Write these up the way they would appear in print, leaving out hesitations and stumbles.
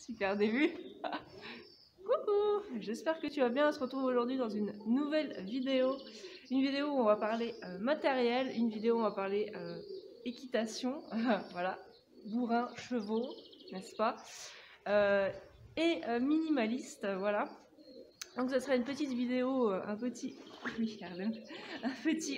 Super début. Coucou, j'espère que tu vas bien. On se retrouve aujourd'hui dans une nouvelle vidéo. Une vidéo où on va parler matériel, une vidéo où on va parler équitation, voilà, bourrin, chevaux, n'est-ce pas, et minimaliste, voilà. Donc ce sera une petite vidéo, un petit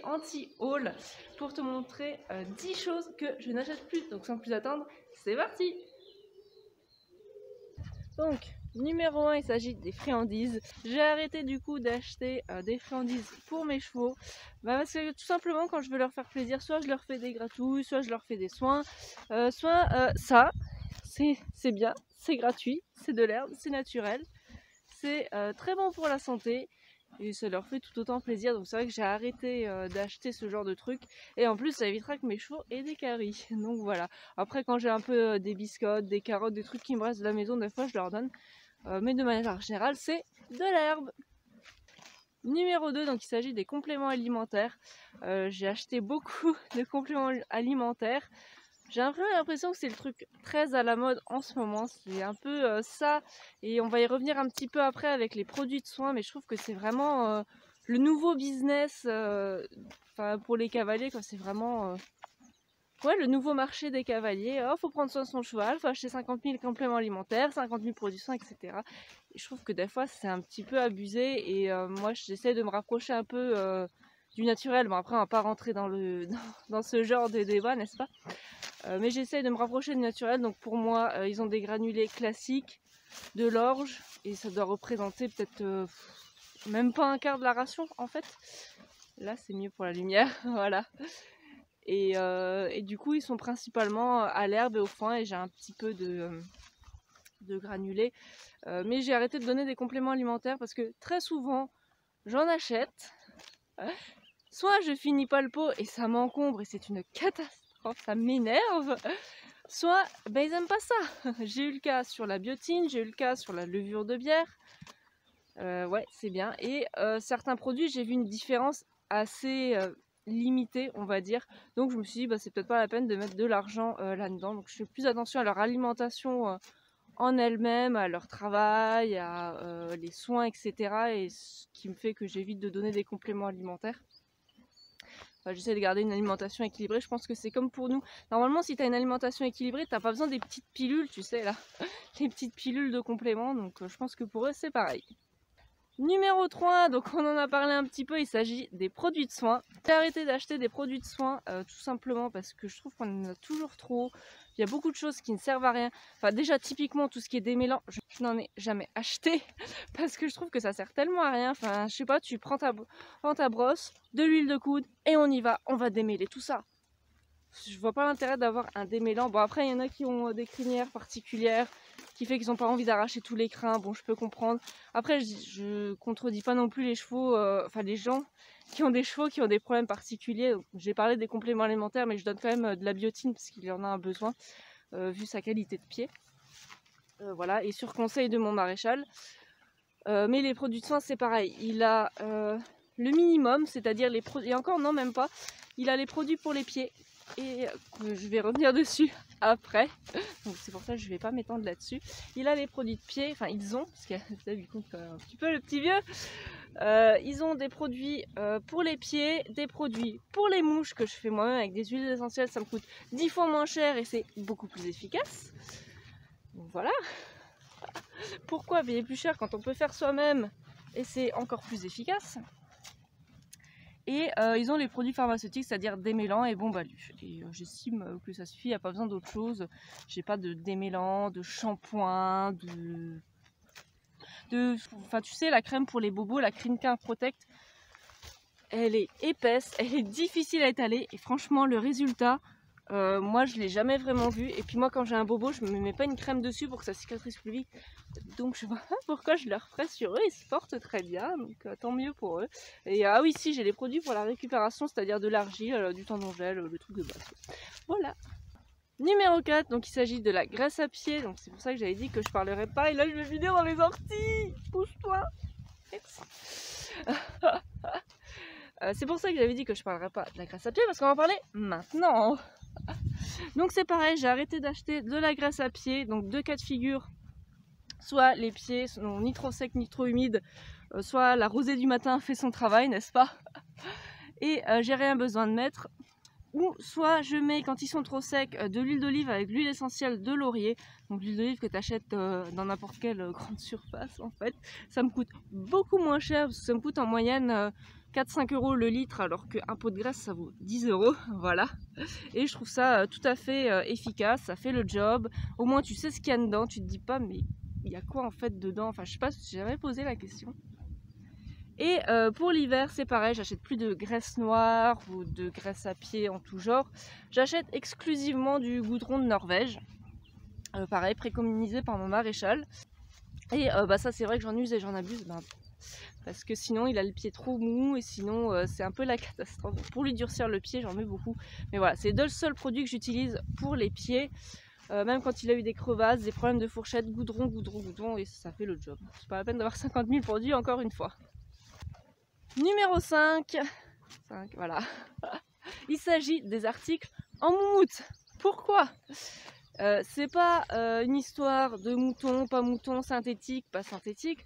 anti-haul pour te montrer 10 choses que je n'achète plus. Donc sans plus attendre, c'est parti. Donc, numéro 1, il s'agit des friandises. J'ai arrêté du coup d'acheter des friandises pour mes chevaux. Parce que tout simplement, quand je veux leur faire plaisir, soit je leur fais des gratouilles, soit je leur fais des soins, ça, c'est bien, c'est gratuit, c'est de l'herbe, c'est naturel, c'est très bon pour la santé. Et ça leur fait tout autant plaisir, donc c'est vrai que j'ai arrêté d'acheter ce genre de trucs. Et en plus ça évitera que mes chevaux aient des caries. Donc voilà. Après quand j'ai un peu des biscottes, des carottes, des trucs qui me restent de la maison, des fois je leur donne. Mais de manière générale c'est de l'herbe. Numéro 2, donc il s'agit des compléments alimentaires. J'ai acheté beaucoup de compléments alimentaires. J'ai un peu l'impression que c'est le truc très à la mode en ce moment, c'est un peu ça, et on va y revenir un petit peu après avec les produits de soins, mais je trouve que c'est vraiment le nouveau business pour les cavaliers, quoi. C'est vraiment ouais, le nouveau marché des cavaliers. Oh, faut prendre soin de son cheval, faut acheter 50 000 compléments alimentaires, 50 000 produits de soins, etc. Et je trouve que des fois c'est un petit peu abusé, et moi j'essaie de me rapprocher un peu du naturel. Bon, après on va pas rentrer dans ce genre de débat, n'est-ce pas? Mais j'essaye de me rapprocher du naturel, donc pour moi ils ont des granulés classiques, de l'orge, et ça doit représenter peut-être même pas un quart de la ration en fait. Là c'est mieux pour la lumière, voilà. Et du coup ils sont principalement à l'herbe et au foin, et j'ai un petit peu de granulés. Mais j'ai arrêté de donner des compléments alimentaires parce que très souvent j'en achète, soit je finis pas le pot et ça m'encombre et c'est une catastrophe, ça m'énerve, soit ben, ils aiment pas ça. J'ai eu le cas sur la biotine, j'ai eu le cas sur la levure de bière, ouais c'est bien, et certains produits j'ai vu une différence assez limitée on va dire, donc je me suis dit bah, c'est peut-être pas la peine de mettre de l'argent là-dedans, donc je fais plus attention à leur alimentation en elle-même, à leur travail, à les soins, etc. Et ce qui me fait que j'évite de donner des compléments alimentaires. Enfin, j'essaie de garder une alimentation équilibrée. Je pense que c'est comme pour nous. Normalement, si tu as une alimentation équilibrée, tu n'as pas besoin des petites pilules, tu sais, là. Les petites pilules de compléments. Donc je pense que pour eux, c'est pareil. Numéro 3, donc on en a parlé un petit peu, il s'agit des produits de soins. J'ai arrêté d'acheter des produits de soins tout simplement parce que je trouve qu'on en a toujours trop. Il y a beaucoup de choses qui ne servent à rien. Enfin déjà typiquement tout ce qui est démêlant, je n'en ai jamais acheté parce que je trouve que ça sert tellement à rien. Enfin je sais pas, tu prends ta brosse, de l'huile de coude et on y va, on va démêler tout ça. Je vois pas l'intérêt d'avoir un démêlant. Bon après il y en a qui ont des crinières particulières qui fait qu'ils n'ont pas envie d'arracher tous les crins, bon je peux comprendre. Après je contredis pas non plus les chevaux, enfin les gens qui ont des chevaux qui ont des problèmes particuliers. J'ai parlé des compléments alimentaires mais je donne quand même de la biotine parce qu'il y en a un besoin vu sa qualité de pied. Voilà, et sur conseil de mon maréchal. Mais les produits de soins c'est pareil, il a le minimum, c'est-à-dire les produits, et encore non même pas, il a les produits pour les pieds. Et je vais revenir dessus après, donc c'est pour ça que je ne vais pas m'étendre là-dessus. Il a les produits de pied, enfin ils ont, parce qu'il y a du coup un petit peu le petit vieux, ils ont des produits pour les pieds, des produits pour les mouches que je fais moi-même avec des huiles essentielles, ça me coûte 10 fois moins cher et c'est beaucoup plus efficace. Donc voilà. Pourquoi payer plus cher quand on peut faire soi-même et c'est encore plus efficace? Et ils ont les produits pharmaceutiques, c'est-à-dire démêlants et bombalus. Et j'estime que ça suffit, il n'y a pas besoin d'autre chose. J'ai pas de démêlant, de shampoing, enfin tu sais, la crème pour les bobos, la Cream Care Protect, elle est épaisse, elle est difficile à étaler et franchement le résultat, moi je l'ai jamais vraiment vu. Et puis moi quand j'ai un bobo, je me mets pas une crème dessus pour que ça cicatrise plus vite. Donc je vois pas pourquoi je leur ferais sur eux, ils se portent très bien, donc tant mieux pour eux. Et ah oui si, j'ai les produits pour la récupération, c'est-à-dire de l'argile, du tendon gel, le truc de base. Voilà. Numéro 4, donc il s'agit de la graisse à pied, donc c'est pour ça que j'avais dit que je parlerais pas, et là je vais finir dans les orties. Pousse-toi. C'est pour ça que j'avais dit que je parlerais pas de la graisse à pied, parce qu'on va en parler maintenant. Donc c'est pareil, j'ai arrêté d'acheter de la graisse à pied, donc deux cas de figure. soit les pieds sont ni trop secs ni trop humides, soit la rosée du matin fait son travail, n'est-ce pas? Et j'ai rien besoin de mettre. Ou soit je mets, quand ils sont trop secs, de l'huile d'olive avec l'huile essentielle de laurier. Donc l'huile d'olive que tu achètes dans n'importe quelle grande surface en fait. Ça me coûte beaucoup moins cher, parce que ça me coûte en moyenne 4-5 € le litre, alors qu'un pot de graisse ça vaut 10 €. Voilà. Et je trouve ça tout à fait efficace, ça fait le job. Au moins tu sais ce qu'il y a dedans, tu te dis pas mais il y a quoi en fait dedans? Enfin je sais pas, j'ai jamais posé la question. Et pour l'hiver, c'est pareil, j'achète plus de graisse noire ou de graisse à pied en tout genre. J'achète exclusivement du goudron de Norvège. Pareil, préconisé par mon maréchal. Et ça, c'est vrai que j'en use et j'en abuse. Parce que sinon, il a le pied trop mou et sinon, c'est un peu la catastrophe. Donc, pour lui durcir le pied, j'en mets beaucoup. Mais voilà, c'est le seul produit que j'utilise pour les pieds. Même quand il a eu des crevasses, des problèmes de fourchette, goudron, et ça fait le job. C'est pas la peine d'avoir 50 000 produits, encore une fois. Numéro 5, voilà. Il s'agit des articles en moumoute. Pourquoi? C'est pas une histoire de mouton, pas mouton, synthétique, pas synthétique.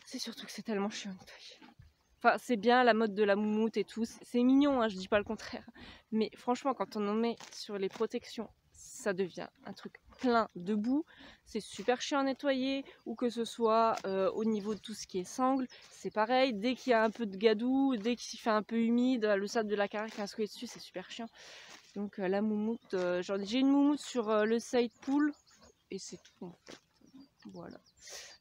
C'est surtout que c'est tellement chiant à nettoyer. Enfin, c'est bien la mode de la moumoute et tout. C'est mignon, hein, je dis pas le contraire. Mais franchement, quand on en met sur les protections, ça devient un truc plein de boue. C'est super chiant à nettoyer, ou que ce soit au niveau de tout ce qui est sangle, c'est pareil. Dès qu'il y a un peu de gadou, dès qu'il fait un peu humide, le sable de la carrière qui a inscrit dessus, c'est super chiant. Donc la moumoute, j'ai une moumoute sur le side pool et c'est tout en fait. Voilà.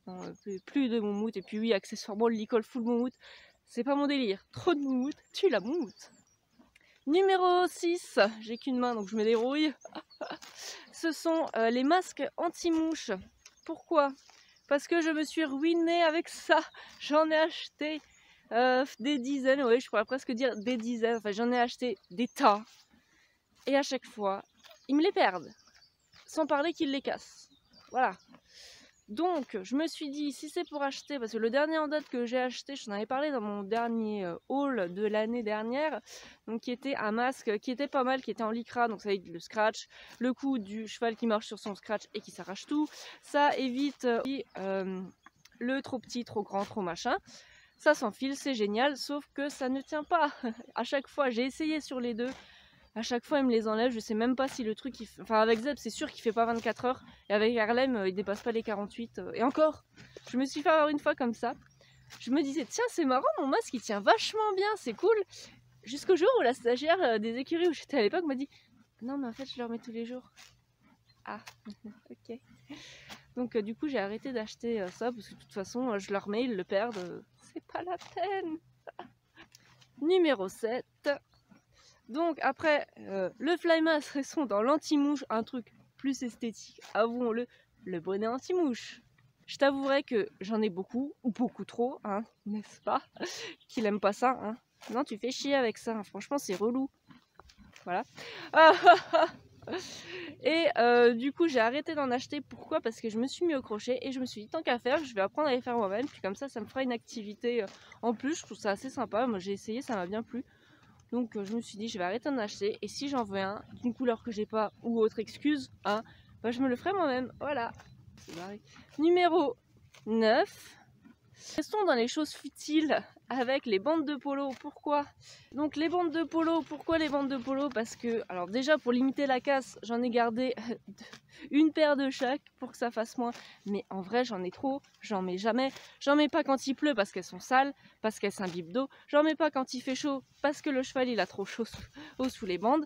Non, plus de moumoute. Et puis oui, accessoirement, le licol full moumoute, c'est pas mon délire. Trop de moumoute, tue la moumoute. Numéro 6, j'ai qu'une main donc je me débrouille. Ce sont les masques anti-mouches. Pourquoi? Parce que je me suis ruinée avec ça. J'en ai acheté des dizaines, oui, je pourrais presque dire des dizaines. Enfin, j'en ai acheté des tas. Et à chaque fois, ils me les perdent. Sans parler qu'ils les cassent. Voilà. Donc, je me suis dit, si c'est pour acheter, parce que le dernier en date que j'ai acheté, j'en avais parlé dans mon dernier haul de l'année dernière, donc qui était un masque qui était pas mal, qui était en lycra, donc ça évite le scratch, le coup du cheval qui marche sur son scratch et qui s'arrache tout, ça évite le trop petit, trop grand, trop machin. Ça s'enfile, c'est génial, sauf que ça ne tient pas. À chaque fois, j'ai essayé sur les deux. À chaque fois, il me les enlève. Je sais même pas si le truc. Enfin, avec Zeb, c'est sûr qu'il fait pas 24 heures. Et avec Harlem, il dépasse pas les 48. Et encore, je me suis fait avoir une fois comme ça. Je me disais, tiens, c'est marrant, mon masque il tient vachement bien, c'est cool. Jusqu'au jour où la stagiaire des écuries où j'étais à l'époque m'a dit, non, mais en fait, je le remets tous les jours. Ah, ok. Donc, du coup, j'ai arrêté d'acheter ça parce que de toute façon, je le remets, ils le perdent. C'est pas la peine. Numéro 7. Donc après, le fly mask restons dans l'anti-mouche, un truc plus esthétique, avouons-le, le bonnet anti-mouche. Je t'avouerai que j'en ai beaucoup, ou beaucoup trop, hein, n'est-ce pas? Qu'il aime pas ça, hein. Non, tu fais chier avec ça, hein. Franchement c'est relou. Voilà. Et du coup j'ai arrêté d'en acheter. Pourquoi? Parce que je me suis mis au crochet et je me suis dit tant qu'à faire, je vais apprendre à les faire moi-même. Puis comme ça me fera une activité en plus. Je trouve ça assez sympa. Moi j'ai essayé, ça m'a bien plu. Donc je me suis dit je vais arrêter d'en acheter et si j'en veux un d'une couleur que j'ai pas ou autre excuse, hein, bah, je me le ferai moi-même. Voilà. Numéro 9. Restons dans les choses futiles avec les bandes de polo. Pourquoi? Donc les bandes de polo, pourquoi les bandes de polo? Parce que, alors déjà pour limiter la casse, j'en ai gardé une paire de chaque pour que ça fasse moins. Mais en vrai j'en ai trop, j'en mets jamais. J'en mets pas quand il pleut parce qu'elles sont sales, parce qu'elles s'imbibent d'eau. J'en mets pas quand il fait chaud parce que le cheval il a trop chaud sous les bandes.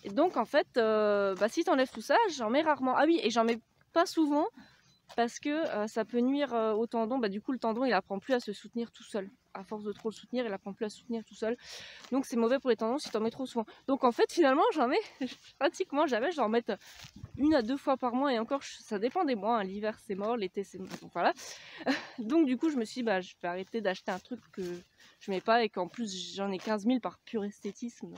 Et donc en fait, si t'enlèves tout ça, j'en mets rarement. Ah oui, et j'en mets pas souvent. Parce que ça peut nuire au tendon. Du coup le tendon il apprend plus à se soutenir tout seul. À force de trop le soutenir, il apprend plus à se soutenir tout seul. Donc c'est mauvais pour les tendons si tu en mets trop souvent. Donc en fait finalement j'en mets pratiquement jamais. Je dois en mettre 1 à 2 fois par mois. Et encore ça dépend des mois, hein. L'hiver c'est mort, l'été c'est mort. Donc voilà. Donc du coup je me suis dit je vais arrêter d'acheter un truc que je mets pas. Et qu'en plus j'en ai 15 000 par pur esthétisme.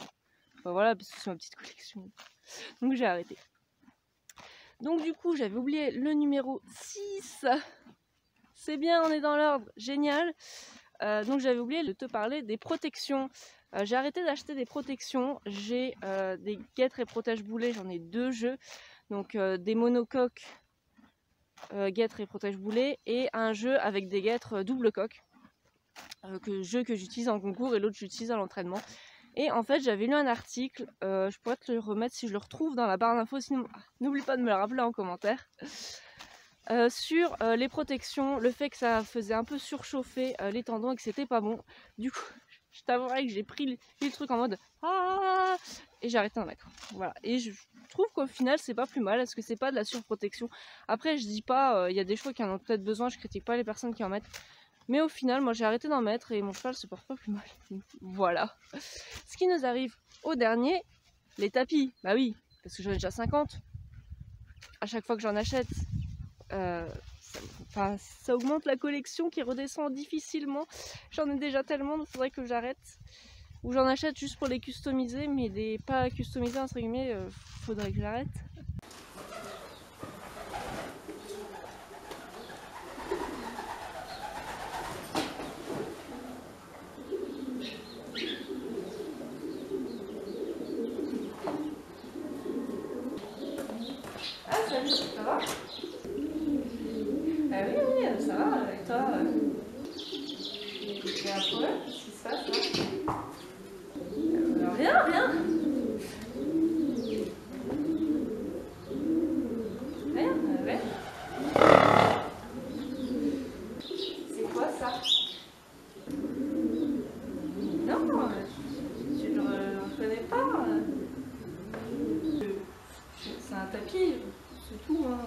Voilà, parce que c'est ma petite collection. Donc j'ai arrêté. Donc du coup, j'avais oublié le numéro 6. C'est bien, on est dans l'ordre. Génial. Donc j'avais oublié de te parler des protections. J'ai arrêté d'acheter des protections. J'ai des guêtres et protège-boulets. J'en ai 2 jeux. Donc des monocoques guêtre et protège-boulet, et un jeu avec des guêtres double coque, jeu que j'utilise en concours et l'autre j'utilise à l'entraînement. Et en fait j'avais lu un article, je pourrais te le remettre si je le retrouve dans la barre d'infos, sinon n'oublie pas de me le rappeler en commentaire, sur les protections, le fait que ça faisait un peu surchauffer les tendons et que c'était pas bon. Du coup je t'avouerai que j'ai pris le truc en mode ah, et j'ai arrêté d'en mettre. Voilà, et je trouve qu'au final c'est pas plus mal, parce que c'est pas de la surprotection. Après je dis pas, il y a des chevaux qui en ont peut-être besoin, je critique pas les personnes qui en mettent. Mais au final, moi j'ai arrêté d'en mettre et mon cheval se porte pas plus mal. Voilà. Ce qui nous arrive au dernier, les tapis. Bah oui, parce que j'en ai déjà 50. À chaque fois que j'en achète, ça augmente la collection qui redescend difficilement. J'en ai déjà tellement, il faudrait que j'arrête. Ou j'en achète juste pour les customiser, mais des pas customisés entre guillemets, faudrait que j'arrête. Ah salut, ça va? Ah oui, oui, ça va, avec toi. Il y a un problème? Qu'est-ce qui se passe là? Rien, rien. Rien, ouais. C'est quoi ça? Non, tu ne le reconnais pas. C'est un tapis, c'est tout. Hein.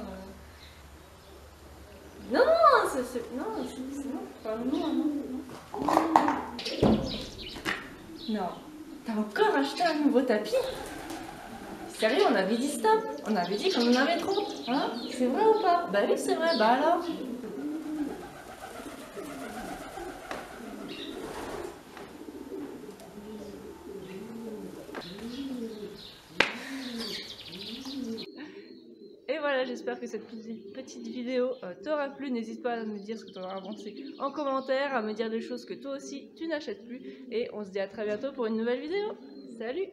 Non, c'est non, pas non. Non, t'as encore acheté un nouveau tapis? Sérieux, on avait dit stop, on avait dit qu'on en avait trop, hein? C'est vrai ou pas? Bah oui, c'est vrai, bah alors? Et voilà, j'espère que cette petite vidéo t'aura plu. N'hésite pas à me dire ce que tu en as pensé en commentaire, à me dire des choses que toi aussi tu n'achètes plus. Et on se dit à très bientôt pour une nouvelle vidéo. Salut!